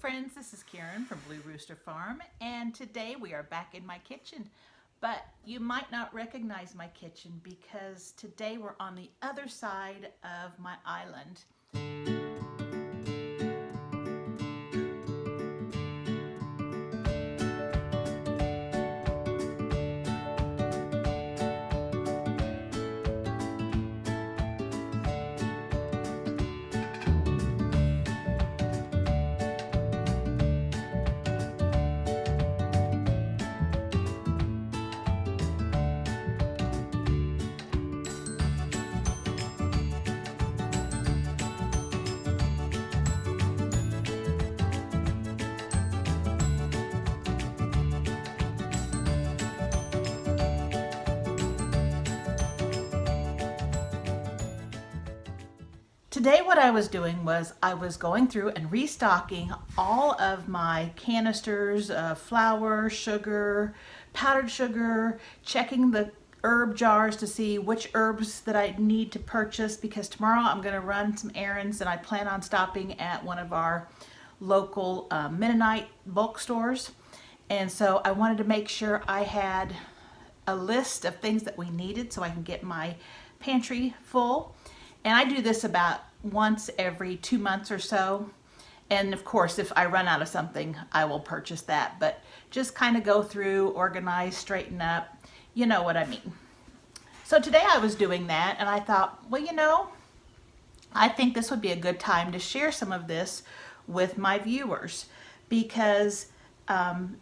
friends, this is Karen from Blue Rooster Farm, and today we are back in my kitchen. But you might not recognize my kitchen because today we're on the other side of my island. Today what I was doing was I was going through and restocking all of my canisters of flour, sugar, powdered sugar, checking the herb jars to see which herbs that I need to purchase because tomorrow I'm going to run some errands and I plan on stopping at one of our local Mennonite bulk stores. And so I wanted to make sure I had a list of things that we needed so I can get my pantry full. And I do this about once every 2 months or so. And of course, if I run out of something, I will purchase that. But just kind of go through, organize, straighten up, you know what I mean. So today I was doing that and I thought, well, I think this would be a good time to share some of this with my viewers because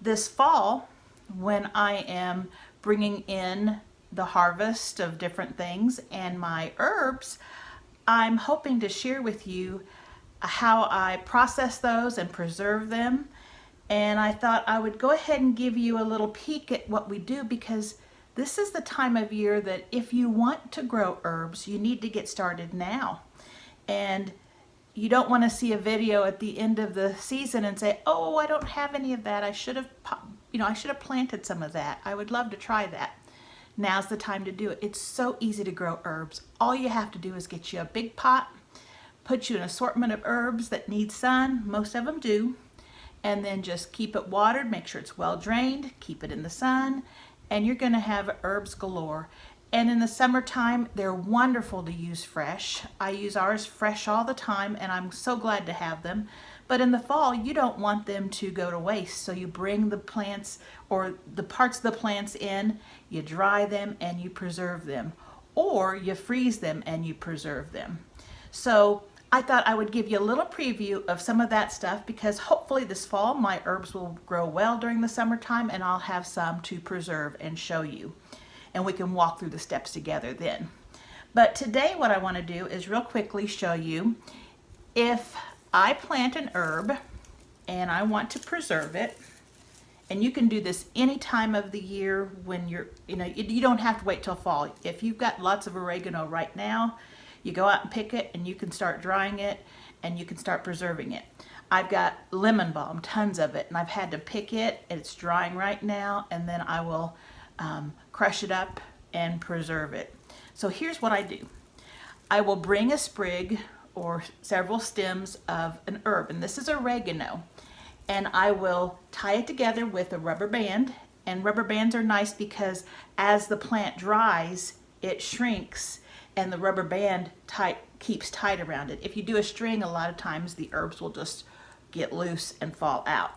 this fall, when I am bringing in the harvest of different things and my herbs, I'm hoping to share with you how I process those and preserve them. And I thought I would go ahead and give you a little peek at what we do because this is the time of year that if you want to grow herbs, you need to get started now. And you don't want to see a video at the end of the season and say, oh, I don't have any of that. I should have planted some of that. I would love to try that. Now's the time to do it. It's so easy to grow herbs. All you have to do is get you a big pot, put you an assortment of herbs that need sun, most of them do, and then just keep it watered, make sure it's well drained, keep it in the sun, and you're gonna have herbs galore. And in the summertime, they're wonderful to use fresh. I use ours fresh all the time, and I'm so glad to have them. But in the fall, you don't want them to go to waste. So you bring the plants or the parts of the plants in, you dry them and you preserve them. Or you freeze them and you preserve them. So I thought I would give you a little preview of some of that stuff because hopefully this fall my herbs will grow well during the summertime and I'll have some to preserve and show you. And we can walk through the steps together then. But today what I want to do is real quickly show you if I plant an herb and I want to preserve it, and you can do this any time of the year when you don't have to wait till fall. If you've got lots of oregano right now, you go out and pick it and you can start drying it and you can start preserving it. I've got lemon balm, tons of it, and I've had to pick it and it's drying right now, and then I will crush it up and preserve it. So here's what I do. I will bring a sprig or several stems of an herb, and this is oregano, and I will tie it together with a rubber band. And rubber bands are nice because as the plant dries, it shrinks and the rubber band keeps tight around it. If you do a string, a lot of times the herbs will just get loose and fall out.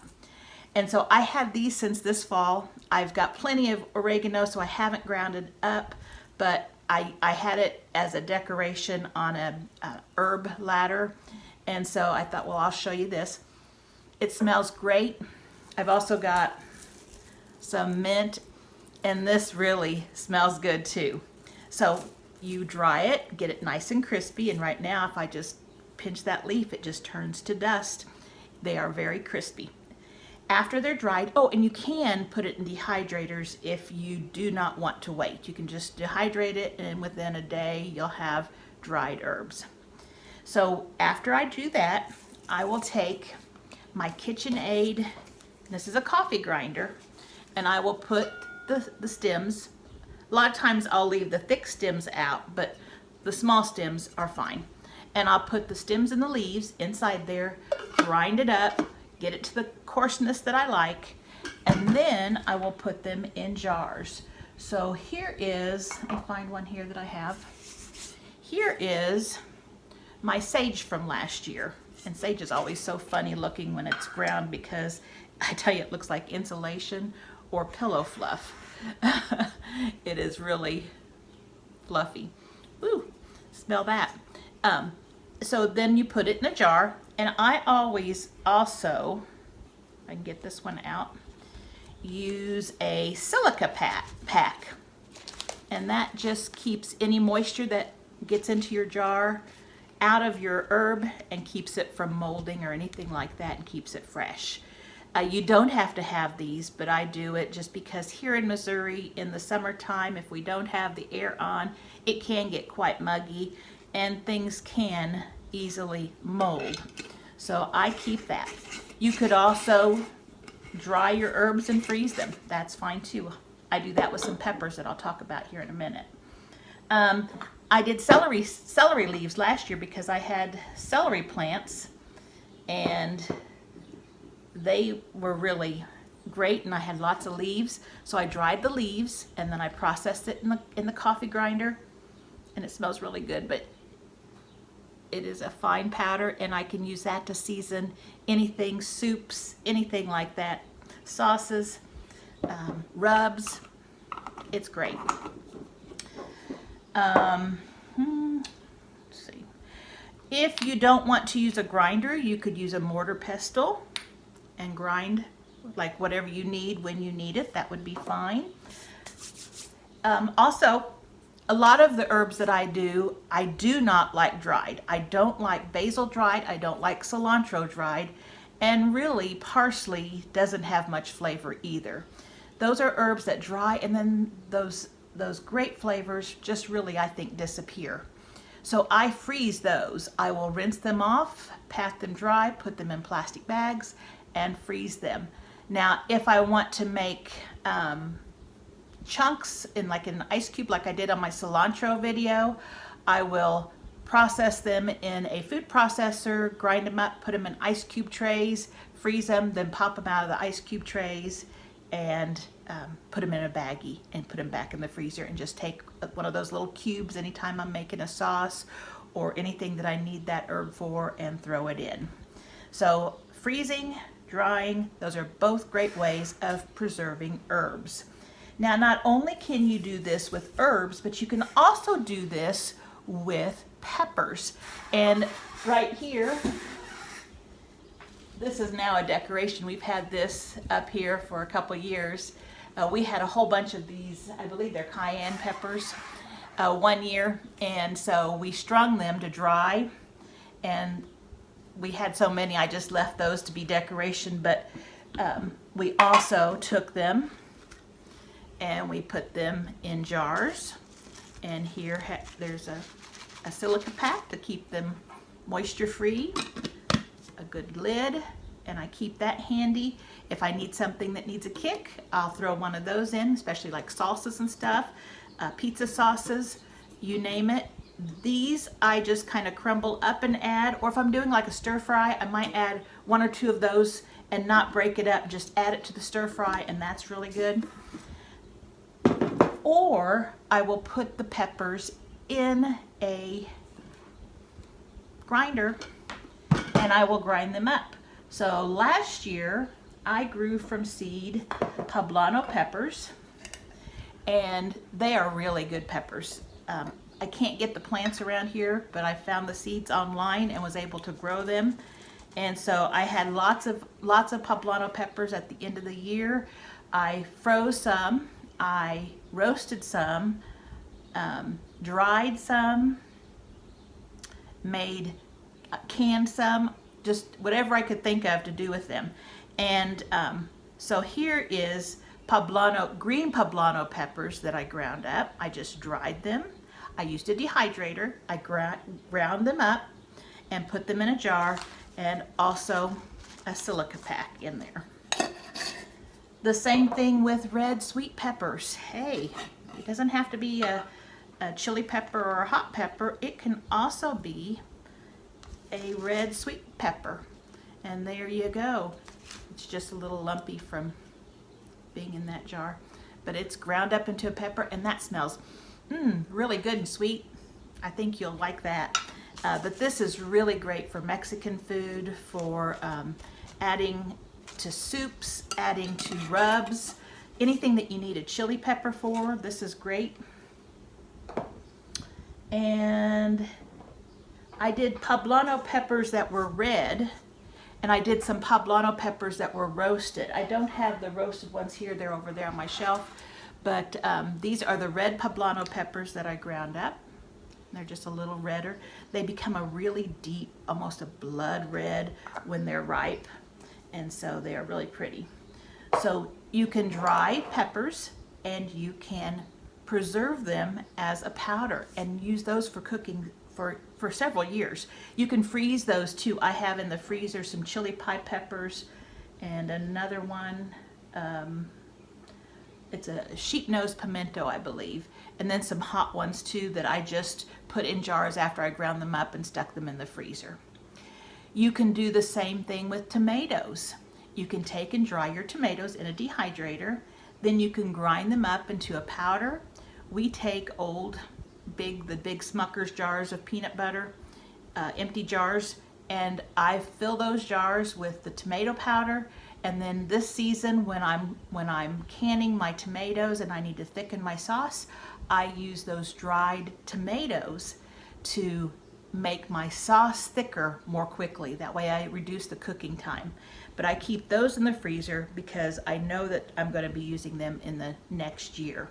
And so I have these since this fall. I've got plenty of oregano, so I haven't ground it up, but I had it as a decoration on a herb ladder. And so I thought, well, I'll show you this. It smells great. I've also got some mint, and this really smells good too. So you dry it, get it nice and crispy, and right now if I just pinch that leaf, it just turns to dust. They are very crispy. After they're dried, oh, and you can put it in dehydrators if you do not want to wait. You can just dehydrate it, and within a day, you'll have dried herbs. So after I do that, I will take my KitchenAid, this is a coffee grinder, and I will put the stems. A lot of times I'll leave the thick stems out, but the small stems are fine. And I'll put the stems and the leaves inside there, grind it up, get it to the coarseness that I like, and then I will put them in jars. So here is, let me find one here that I have. Here is my sage from last year. And sage is always so funny looking when it's ground because I tell you, it looks like insulation or pillow fluff. It is really fluffy. Ooh, smell that. So then you put it in a jar, and I always also, if I can get this one out, use a silica pack. And that just keeps any moisture that gets into your jar out of your herb and keeps it from molding or anything like that, and keeps it fresh. You don't have to have these, but I do it just because here in Missouri in the summertime, if we don't have the air on, it can get quite muggy and things can easily mold. So I keep that. You could also dry your herbs and freeze them. That's fine too. I do that with some peppers that I'll talk about here in a minute. I did celery leaves last year because I had celery plants and they were really great and I had lots of leaves. So I dried the leaves and then I processed it in the coffee grinder, and it smells really good, but it is a fine powder and I can use that to season anything, soups, anything like that, sauces, rubs. It's great. Let's see. If you don't want to use a grinder, you could use a mortar pestle and grind like whatever you need when you need it. That would be fine. Also, a lot of the herbs that I do not like dried. I don't like basil dried. I don't like cilantro dried. And really, parsley doesn't have much flavor either. Those are herbs that dry, and then those great flavors just really, I think, disappear. So I freeze those. I will rinse them off, pat them dry, put them in plastic bags, and freeze them. Now, if I want to make chunks in like an ice cube like I did on my cilantro video, I will process them in a food processor, grind them up, put them in ice cube trays, freeze them, then pop them out of the ice cube trays and put them in a baggie and put them back in the freezer, and just take one of those little cubes anytime I'm making a sauce or anything that I need that herb for and throw it in. So freezing, drying, those are both great ways of preserving herbs. Now, not only can you do this with herbs, but you can also do this with peppers. And right here, this is now a decoration. We've had this up here for a couple years. We had a whole bunch of these, I believe they're cayenne peppers, one year. And so we strung them to dry, and we had so many, I just left those to be decoration. But we also took them and we put them in jars. And here there's a silica pack to keep them moisture free, a good lid, and I keep that handy. If I need something that needs a kick, I'll throw one of those in, especially like salsas and stuff, pizza sauces, you name it. These I just kind of crumble up and add, or if I'm doing like a stir fry, I might add one or two of those and not break it up, just add it to the stir fry, and that's really good. Or I will put the peppers in a grinder and I will grind them up. So last year I grew from seed poblano peppers, and they are really good peppers. I can't get the plants around here, but I found the seeds online and was able to grow them. And so I had lots of poblano peppers at the end of the year. I froze some, I roasted some, dried some, canned some, just whatever I could think of to do with them. And so here is green poblano peppers that I ground up. I just dried them. I used a dehydrator. I ground them up and put them in a jar, and also a silica pack in there. The same thing with red sweet peppers. Hey, it doesn't have to be a chili pepper or a hot pepper. It can also be a red sweet pepper. And there you go. It's just a little lumpy from being in that jar. But it's ground up into a pepper, and that smells really good and sweet. I think you'll like that. But this is really great for Mexican food, for adding to soups, adding to rubs, anything that you need a chili pepper for. This is great. And I did poblano peppers that were red, and I did some poblano peppers that were roasted. I don't have the roasted ones here, they're over there on my shelf, but these are the red poblano peppers that I ground up. They're just a little redder. They become a really deep, almost a blood red when they're ripe, and so they are really pretty. So you can dry peppers and you can preserve them as a powder and use those for cooking for several years. You can freeze those too. I have in the freezer some chili pie peppers and another one, it's a sheep-nosed pimento, I believe, and then some hot ones too that I just put in jars after I ground them up and stuck them in the freezer. You can do the same thing with tomatoes. You can take and dry your tomatoes in a dehydrator, then you can grind them up into a powder. We take the big Smucker's jars of peanut butter, empty jars, and I fill those jars with the tomato powder. And then this season, when I'm canning my tomatoes and I need to thicken my sauce, I use those dried tomatoes to make my sauce thicker more quickly. That way I reduce the cooking time. But I keep those in the freezer because I know that I'm going to be using them in the next year.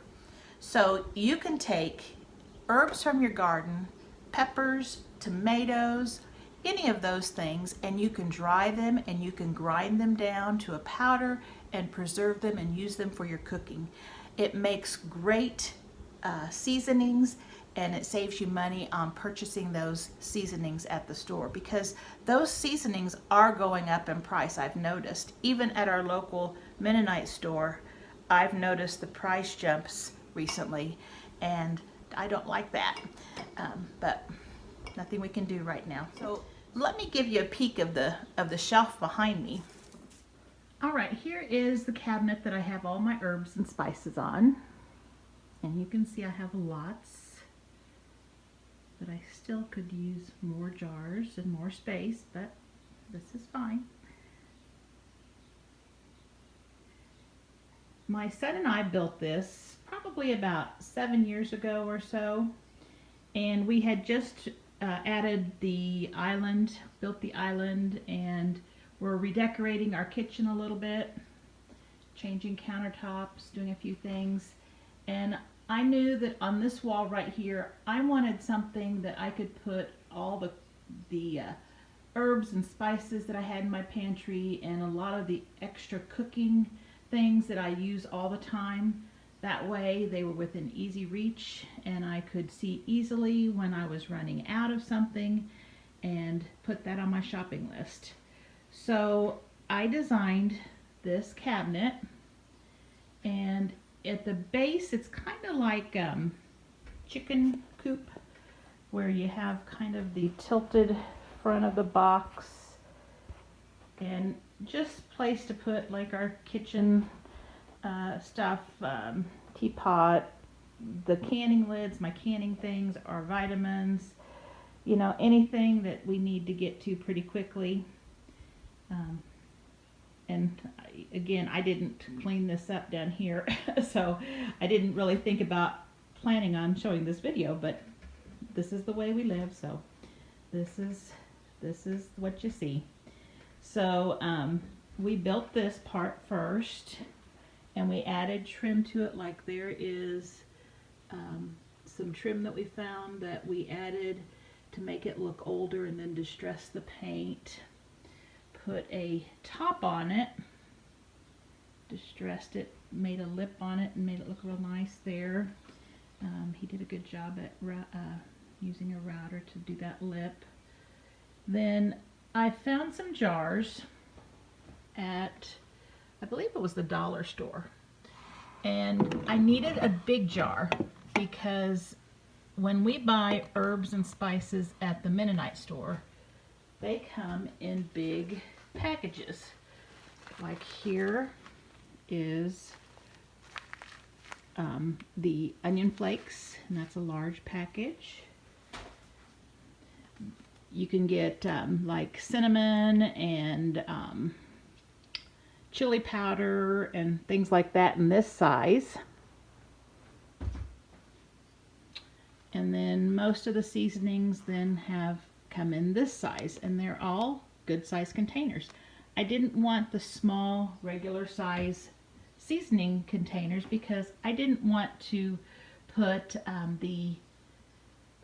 So you can take herbs from your garden, peppers, tomatoes, any of those things, and you can dry them and you can grind them down to a powder and preserve them and use them for your cooking. It makes great seasonings, and it saves you money on purchasing those seasonings at the store, because those seasonings are going up in price. I've noticed, even at our local Mennonite store, I've noticed the price jumps recently, and I don't like that, but nothing we can do right now. So let me give you a peek of the shelf behind me. All right, here is the cabinet that I have all my herbs and spices on, and you can see I have lots, but I still could use more jars and more space, but this is fine. My son and I built this probably about 7 years ago or so, and we had just added the island, built the island, and we're redecorating our kitchen a little bit, changing countertops, doing a few things, and I knew that on this wall right here I wanted something that I could put all the herbs and spices that I had in my pantry and a lot of the extra cooking things that I use all the time. That way they were within easy reach and I could see easily when I was running out of something and put that on my shopping list. So I designed this cabinet, and at the base it's kind of like chicken coop, where you have kind of the tilted front of the box and just place to put like our kitchen stuff, teapot, the canning lids, my canning things, our vitamins, you know, anything that we need to get to pretty quickly. And again, I didn't clean this up down here, so I didn't really think about planning on showing this video, but this is the way we live, so this is what you see. So we built this part first, and we added trim to it. Like there is some trim that we found that we added to make it look older and then distress the paint. Put a top on it, distressed it, made a lip on it, and made it look real nice there. He did a good job at using a router to do that lip. Then I found some jars at, I believe it was the dollar store, and I needed a big jar because when we buy herbs and spices at the Mennonite store, they come in big packages. Like here is the onion flakes, and that's a large package. You can get like cinnamon and chili powder and things like that in this size. And then most of the seasonings then come in this size, and they're all good size containers. I didn't want the small regular size seasoning containers because I didn't want to put the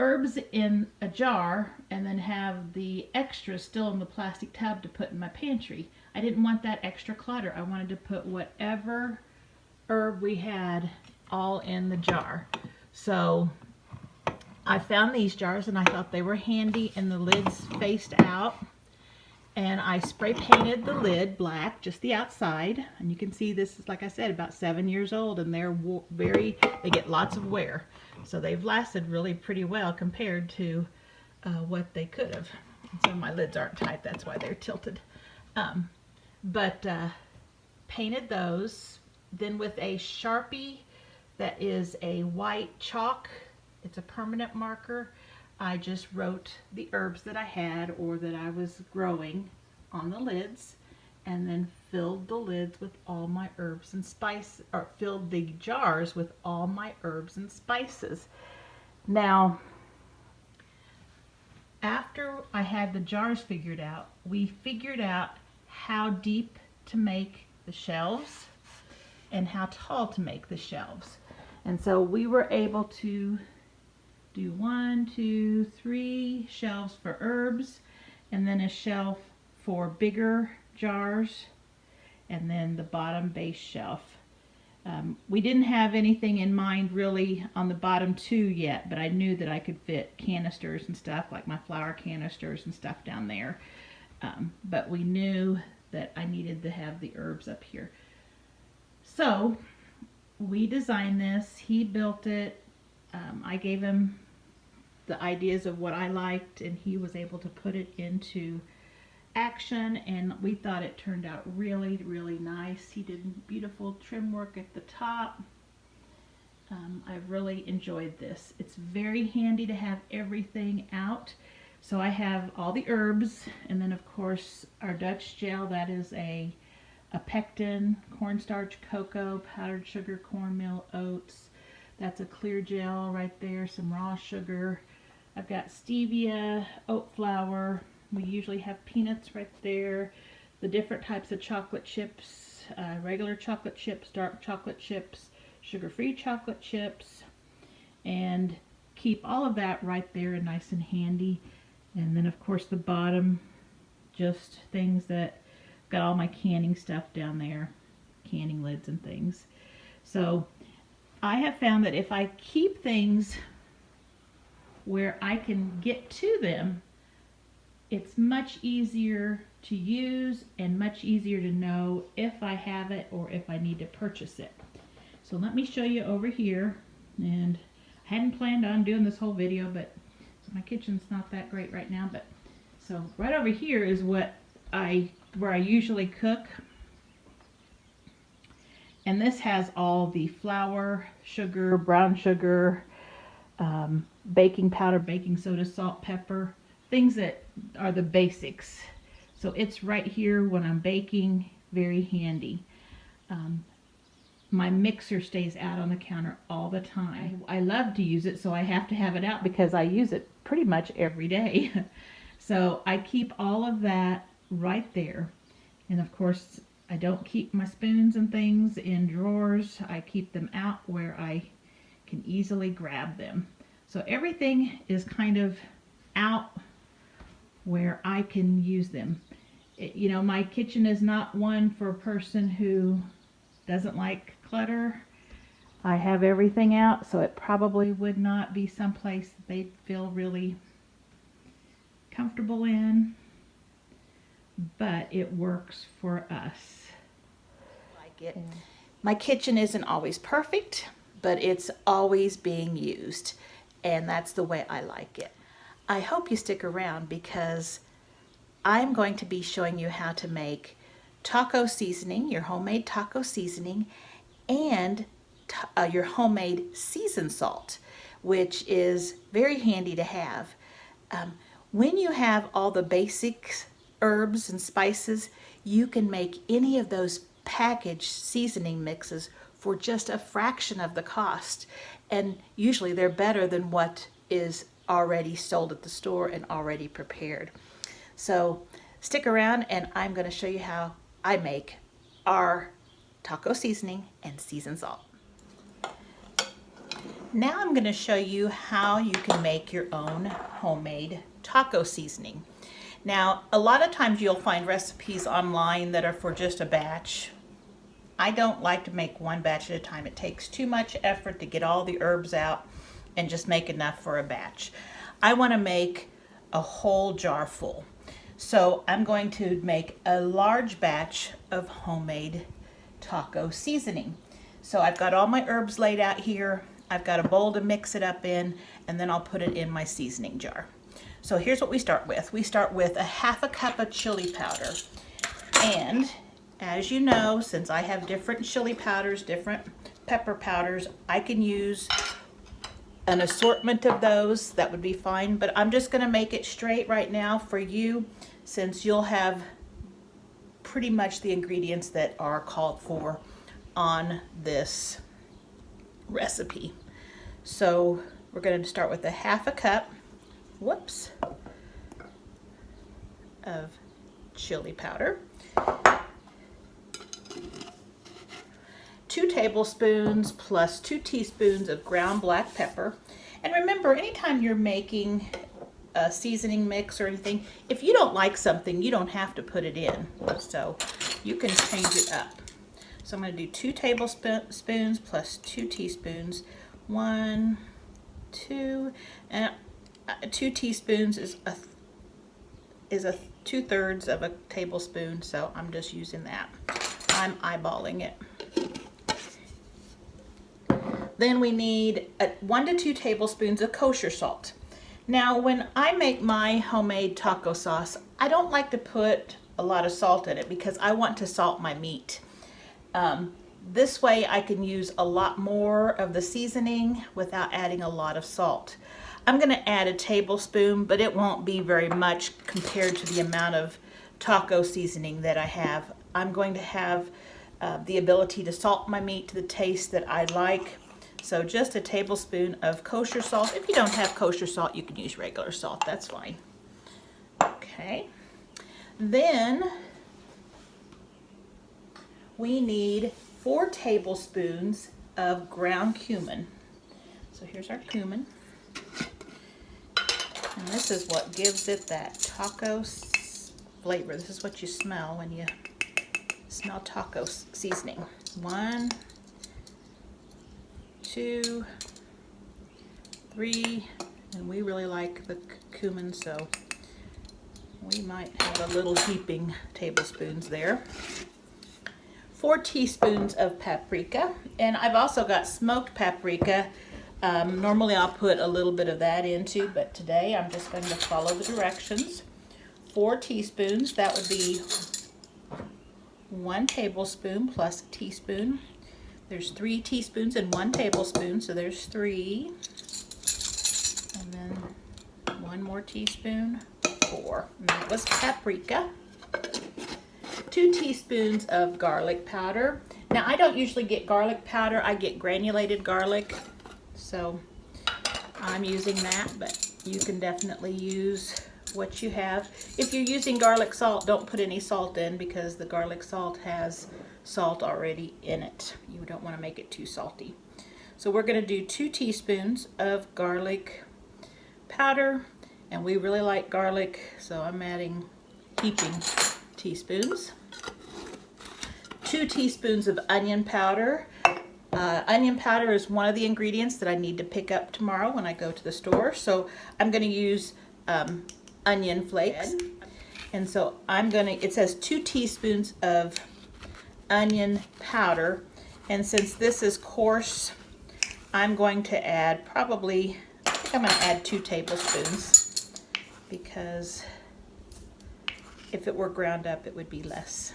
herbs in a jar and then have the extras still in the plastic tub to put in my pantry. I didn't want that extra clutter. I wanted to put whatever herb we had all in the jar. So I found these jars and I thought they were handy, and the lids faced out. And I spray painted the lid black, just the outside. And you can see this is, like I said, about 7 years old, and they get lots of wear. So they've lasted really pretty well compared to what they could have. And some of my lids aren't tight, that's why they're tilted. But painted those, then with a Sharpie that is a white chalk, it's a permanent marker. I just wrote the herbs that I had or that I was growing on the lids, and then filled the lids with all my herbs and spices, or filled the jars with all my herbs and spices. Now, after I had the jars figured out, we figured out how deep to make the shelves and how tall to make the shelves. And so we were able to do 1, 2, 3 shelves for herbs, and then a shelf for bigger jars, and then the bottom base shelf. We didn't have anything in mind really on the bottom 2 yet, but I knew that I could fit canisters and stuff, like my flour canisters and stuff down there. But we knew that I needed to have the herbs up here. So we designed this, he built it. I gave him the ideas of what I liked, and he was able to put it into action, and we thought it turned out really, really nice. He did beautiful trim work at the top. I really enjoyed this. It's very handy to have everything out. So I have all the herbs, and then of course our Dutch gel, that is a pectin, cornstarch, cocoa, powdered sugar, cornmeal, oats. That's a clear gel right there, some raw sugar. I've got stevia, oat flour. We usually have peanuts right there. The different types of chocolate chips, regular chocolate chips, dark chocolate chips, sugar-free chocolate chips. And keep all of that right there and nice and handy. And then of course the bottom, just things that, got all my canning stuff down there, canning lids and things. So I have found that if I keep things where I can get to them, it's much easier to use and much easier to know if I have it or if I need to purchase it. So let me show you over here. And I hadn't planned on doing this whole video, but so my kitchen's not that great right now. But so right over here is where I usually cook. And this has all the flour, sugar, brown sugar, baking powder, baking soda, salt, pepper, things that are the basics. So it's right here when I'm baking, very handy. My mixer stays out on the counter all the time. I love to use it, so I have to have it out because I use it pretty much every day. So I keep all of that right there. And of course, I don't keep my spoons and things in drawers. I keep them out where I can easily grab them. So everything is kind of out where I can use them. You know, my kitchen is not one for a person who doesn't like clutter. I have everything out, so it probably would not be someplace that they'd feel really comfortable in, but it works for us. Like it. My kitchen isn't always perfect, but it's always being used, and that's the way I like it. I hope you stick around because I'm going to be showing you how to make taco seasoning, your homemade taco seasoning, and your homemade seasoned salt, which is very handy to have. When you have all the basic herbs and spices, you can make any of those packaged seasoning mixes for just a fraction of the cost. And usually they're better than what is already sold at the store and already prepared. So stick around and I'm going to show you how I make our taco seasoning and seasoned salt. Now I'm going to show you how you can make your own homemade taco seasoning. Now, a lot of times you'll find recipes online that are for just a batch. I don't like to make one batch at a time. It takes too much effort to get all the herbs out and just make enough for a batch. I want to make a whole jar full. So I'm going to make a large batch of homemade taco seasoning. So I've got all my herbs laid out here. I've got a bowl to mix it up in, and then I'll put it in my seasoning jar. So here's what we start with. We start with a 1/2 cup of chili powder. And as you know, since I have different chili powders, different pepper powders, I can use an assortment of those. That would be fine, but I'm just going to make it straight right now for you, since you'll have pretty much the ingredients that are called for on this recipe. So we're going to start with a 1/2 cup, of chili powder, 2 tablespoons plus 2 teaspoons of ground black pepper. And remember, anytime you're making a seasoning mix or anything, if you don't like something, you don't have to put it in. So you can change it up. So I'm going to do 2 tablespoons plus 2 teaspoons. 1, 2, and 2 teaspoons is a 2/3 of a tablespoon. So I'm just using that. I'm eyeballing it. Then we need 1 to 2 tablespoons of kosher salt. Now, when I make my homemade taco sauce, I don't like to put a lot of salt in it because I want to salt my meat. This way I can use a lot more of the seasoning without adding a lot of salt. I'm going to add a tablespoon, but it won't be very much compared to the amount of taco seasoning that I have. I'm going to have the ability to salt my meat to the taste that I like. So just a tablespoon of kosher salt. If you don't have kosher salt, you can use regular salt. That's fine. Okay. Then we need 4 tablespoons of ground cumin. So here's our cumin. And this is what gives it that taco flavor. This is what you smell when you smell taco seasoning. 1, 2, 3, and we really like the cumin, so we might have a little heaping tablespoons there. 4 teaspoons of paprika, and I've also got smoked paprika. Normally I'll put a little bit of that into, but today I'm just going to follow the directions. 4 teaspoons, that would be 1 tablespoon plus a teaspoon. There's 3 teaspoons and 1 tablespoon, so there's 3. And then 1 more teaspoon, 4. And that was paprika. 2 teaspoons of garlic powder. Now, I don't usually get garlic powder. I get granulated garlic. So I'm using that, but you can definitely use what you have. If you're using garlic salt, don't put any salt in because the garlic salt has salt already in it. You don't want to make it too salty. So we're going to do 2 teaspoons of garlic powder, and we really like garlic, so I'm adding heaping teaspoons. 2 teaspoons of onion powder. Onion powder is one of the ingredients that I need to pick up tomorrow when I go to the store. So I'm going to use onion flakes. And so I'm going to, it says 2 teaspoons of onion powder. And since this is coarse, I'm going to add probably, I think I'm going to add 2 tablespoons because if it were ground up, it would be less.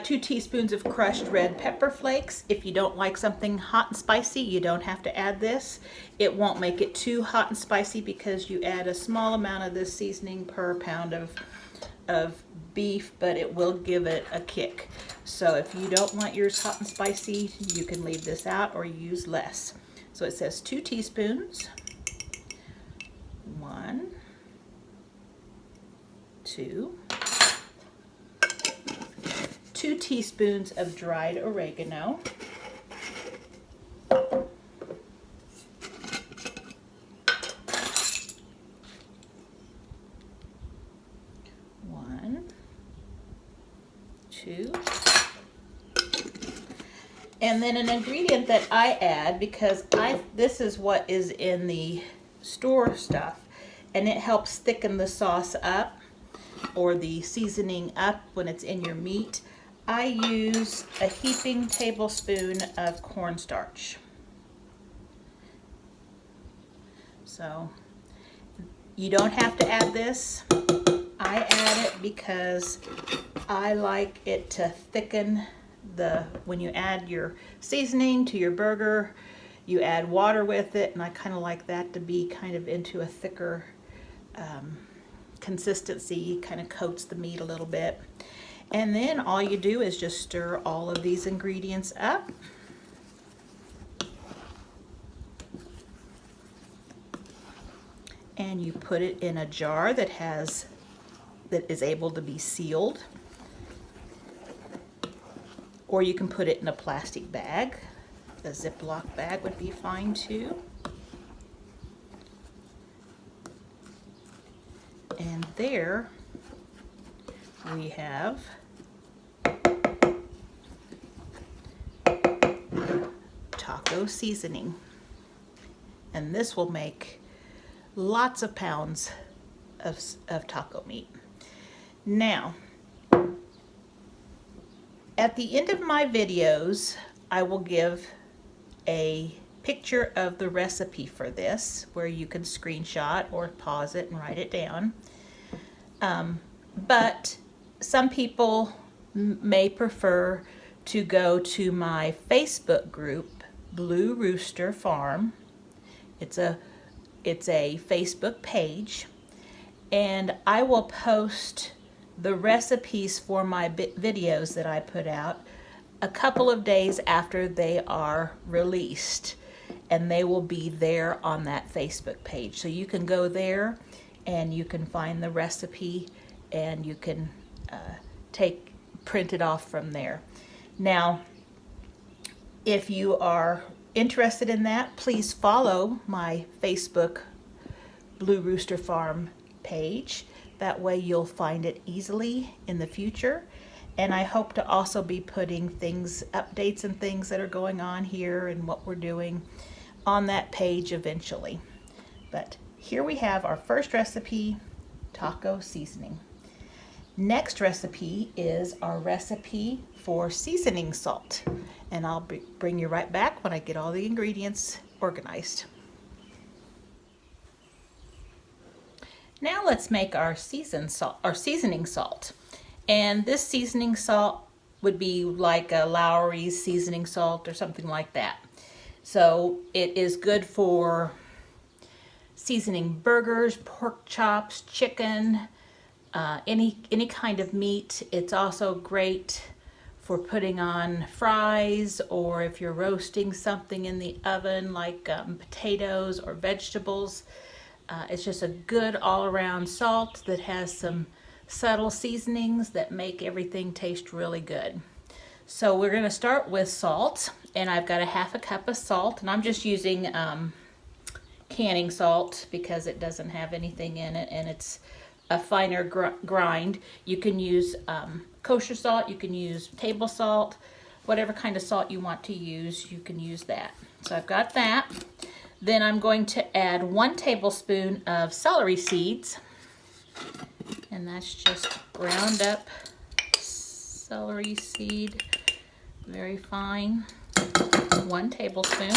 2 teaspoons of crushed red pepper flakes. If you don't like something hot and spicy, you don't have to add this. It won't make it too hot and spicy because you add a small amount of this seasoning per pound of beef, but it will give it a kick. So if you don't want yours hot and spicy, you can leave this out or use less. So it says 2 teaspoons. 1, 2. 2 teaspoons of dried oregano. 1, 2. And then an ingredient that I add, because this is what is in the store stuff, and it helps thicken the sauce up or the seasoning up when it's in your meat. I use a heaping tablespoon of cornstarch. So you don't have to add this. I add it because I like it to thicken when you add your seasoning to your burger, you add water with it, and I kind of like that to be kind of into a thicker consistency, kind of coats the meat a little bit. And then all you do is just stir all of these ingredients up. And you put it in a jar that is able to be sealed. Or you can put it in a plastic bag. A Ziploc bag would be fine too. And there we have taco seasoning. And this will make lots of pounds of taco meat. Now, at the end of my videos, I will give a picture of the recipe for this, where you can screenshot or pause it and write it down. But some people may prefer to go to my Facebook group, Blue Rooster Farm. It's a Facebook page, and I will post the recipes for my videos that I put out a couple of days after they are released, and they will be there on that Facebook page. So you can go there and you can find the recipe, and you can print it off from there. Now, if you are interested in that, please follow my Facebook Blue Rooster Farm page. That way you'll find it easily in the future. And I hope to also be putting updates and things that are going on here and what we're doing on that page eventually. But here we have our first recipe, taco seasoning. Next recipe is our recipe for seasoning salt. And I'll bring you right back when I get all the ingredients organized. Now let's make our seasoning salt. And this seasoning salt would be like a Lowry's seasoning salt or something like that. So it is good for seasoning burgers, pork chops, chicken, any kind of meat. It's also great for putting on fries, or if you're roasting something in the oven like potatoes or vegetables. It's just a good all-around salt that has some subtle seasonings that make everything taste really good. So we're going to start with salt, and I've got a 1/2 cup of salt, and I'm just using canning salt because it doesn't have anything in it, and it's a finer grind. You can use kosher salt, you can use table salt, whatever kind of salt you want to use, you can use that. So I've got that. Then I'm going to add 1 tablespoon of celery seeds, and that's just ground up celery seed, very fine, 1 tablespoon.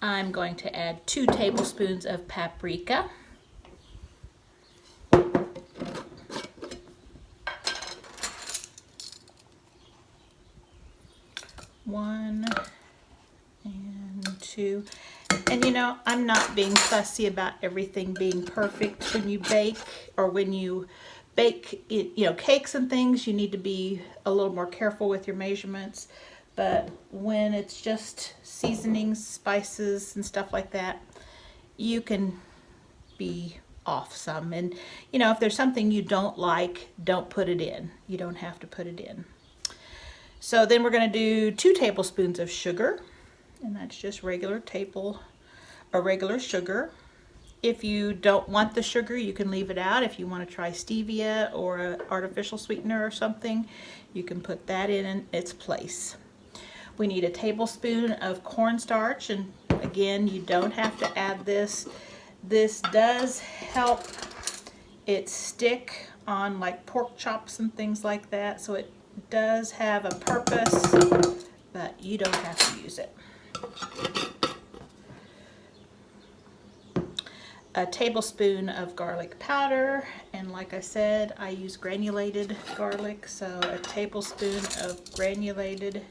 I'm going to add 2 tablespoons of paprika, 1 and 2. And you know, I'm not being fussy about everything being perfect when you bake, or when you bake, you know, cakes and things. You need to be a little more careful with your measurements. But when it's just seasonings, spices, and stuff like that, you can be off some. And you know, if there's something you don't like, don't put it in. You don't have to put it in. So then we're going to do 2 tablespoons of sugar, and that's just regular sugar. If you don't want the sugar, you can leave it out. If you want to try stevia or an artificial sweetener or something, you can put that in its place. We need a tablespoon of cornstarch, and again, you don't have to add this. This does help it stick on like pork chops and things like that, so it does have a purpose, but you don't have to use it. A tablespoon of garlic powder, and like I said, I use granulated garlic, so a tablespoon of granulated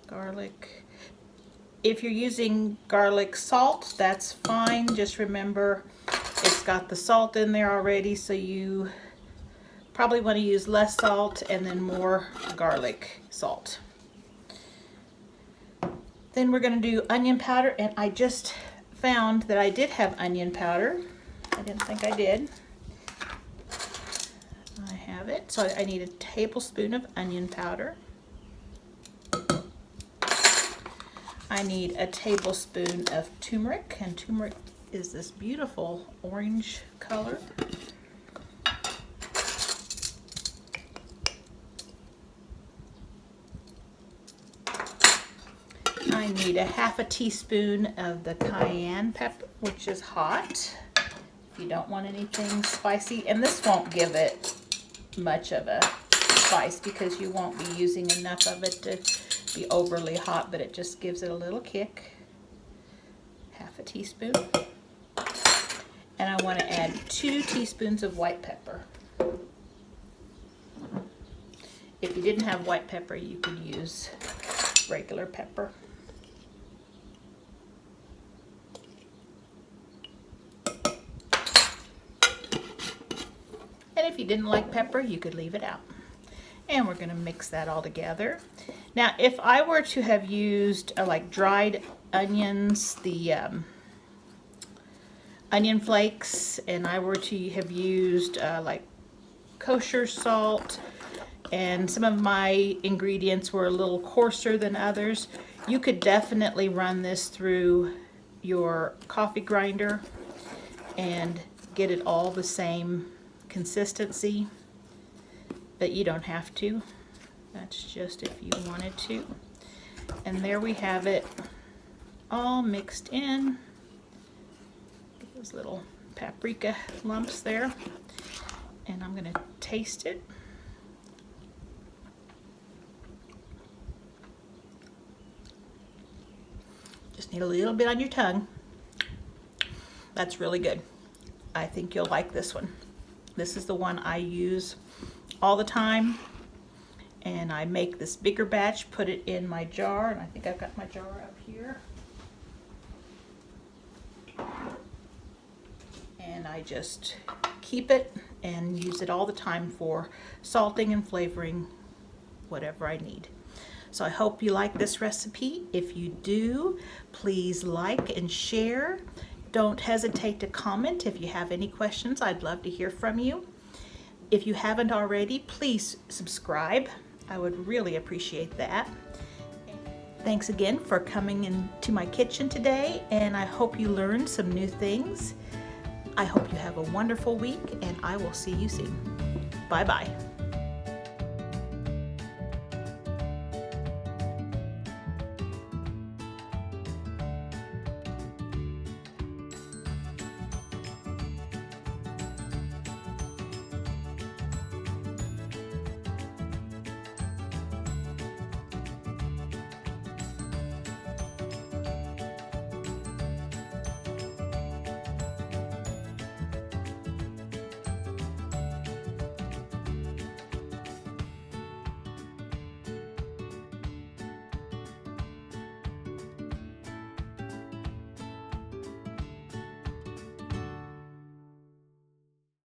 garlic. If you're using garlic salt, that's fine. Just remember, it's got the salt in there already, so you probably want to use less salt and then more garlic salt. Then we're going to do onion powder, and I just found that I did have onion powder. I didn't think I did. I have it. So I need a tablespoon of onion powder. I need a tablespoon of turmeric, and turmeric is this beautiful orange color. I need a half a teaspoon of the cayenne pepper, which is hot, if you don't want anything spicy. And this won't give it much of a spice because you won't be using enough of it to be overly hot, but it just gives it a little kick. Half a teaspoon. And I want to add 2 teaspoons of white pepper. If you didn't have white pepper, you could use regular pepper. And if you didn't like pepper, you could leave it out. And we're going to mix that all together. Now, if I were to have used like dried onions, the onion flakes, and I were to have used like kosher salt, and some of my ingredients were a little coarser than others, you could definitely run this through your coffee grinder and get it all the same consistency, but you don't have to. That's just if you wanted to. And there we have it all mixed in. Get those little paprika lumps there, and I'm going to taste it. Just need a little bit on your tongue. That's really good. I think you'll like this one. This is the one I use all the time, and I make this bigger batch, put it in my jar, and I think I've got my jar up here. And I just keep it and use it all the time for salting and flavoring whatever I need. So I hope you like this recipe. If you do, please like and share. Don't hesitate to comment if you have any questions. I'd love to hear from you. If you haven't already, please subscribe. I would really appreciate that. Thanks again for coming into my kitchen today, and I hope you learned some new things. I hope you have a wonderful week, and I will see you soon. Bye-bye.